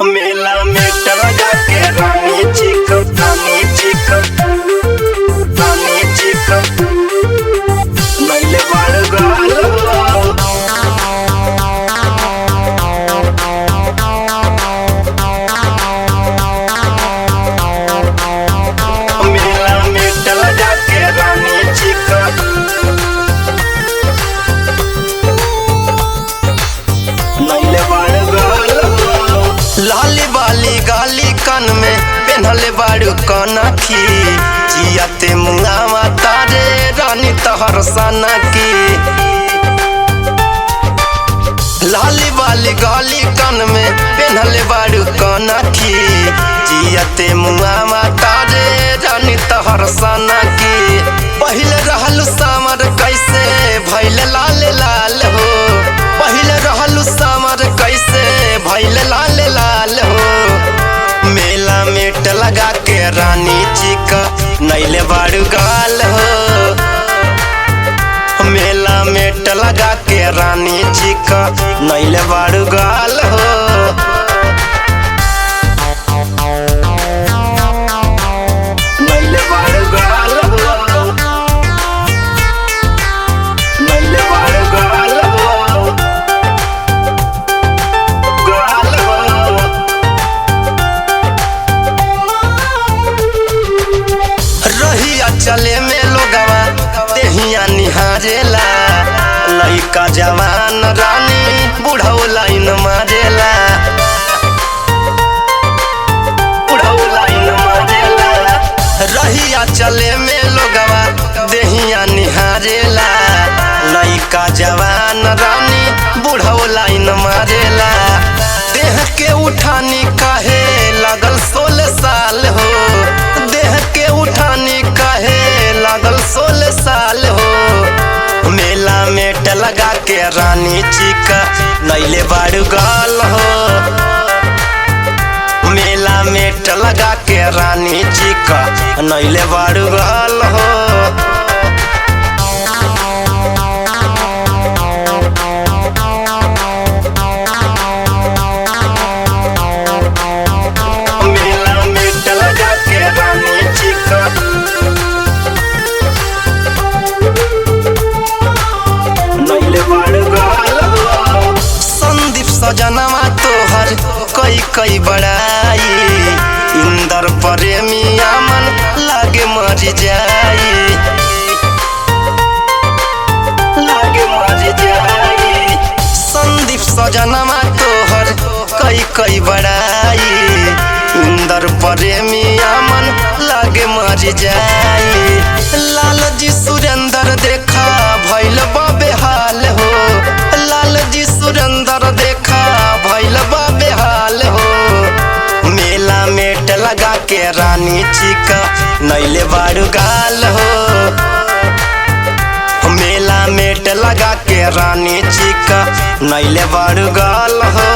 मेला में लगा के रानी चिकन मैले बाड़ गालो मेला में लगा के रानी चिकन मैले बाड़ गालो लाली बाली गाली कान में पेन्हले बाड़ू कनखी जियाते मुंगावा तारे रानी तहर सना की लाली बाली गाली कान में पेन्हले बाड़ू कनखी जियाते मुंगावा तारे रानी तहर सना की पहले रहलू सामर कैसे भइल लाल लाल हो पहले रहलू सामर कैसे भइल लाल लाल हो मेला में लगा के रानी चिकन नैले बाड़ू गाल हो मेला में लगा के रानी चिकन नैले बाड़ू गाल हो नैले बाड़ू गाल हो नैले बाड़ू गाल हो गाल हो रहिया चले में लोगवा देहिया निहारेला लइका जवान रानी बुढ़ऊ लाइन मारेला बुढ़ऊ लाइन मारेला रहिया चले में लोगवा देहिया निहारेला लइका जवान रानी बुढ़ऊ लाइन मारेला देह के उठानी काहे लागल 16 साल हो देह के उठानी काहे लागल 16 साल हो मेला में लगा के रानी चिकन नैले बाड़ू गाल हो मेला में लगा के रानी चिकन नैले बाड़ू गाल हो मेला में लगा के रानी चिकन नैले बाड़ू गाल हो संदीप सजनवा तोहर कई बड़ाई इंदर प्रेमी मन लागे मर जाई लागे मर जाई संदीप सजनवा तोहर कई बड़ाई इंदर प्रेमी मन लागे मर जाई लाल जी सुरेंद्र देखा भइल बाबे हाल हो लाल जी सुरेंद्र देखा भइल बाबे हाल हो मेला में लगा के रानी चिकन नैले बाड़ू गाल हो मेला में लगा के रानी चिकन नैले बाड़ू गाल हो।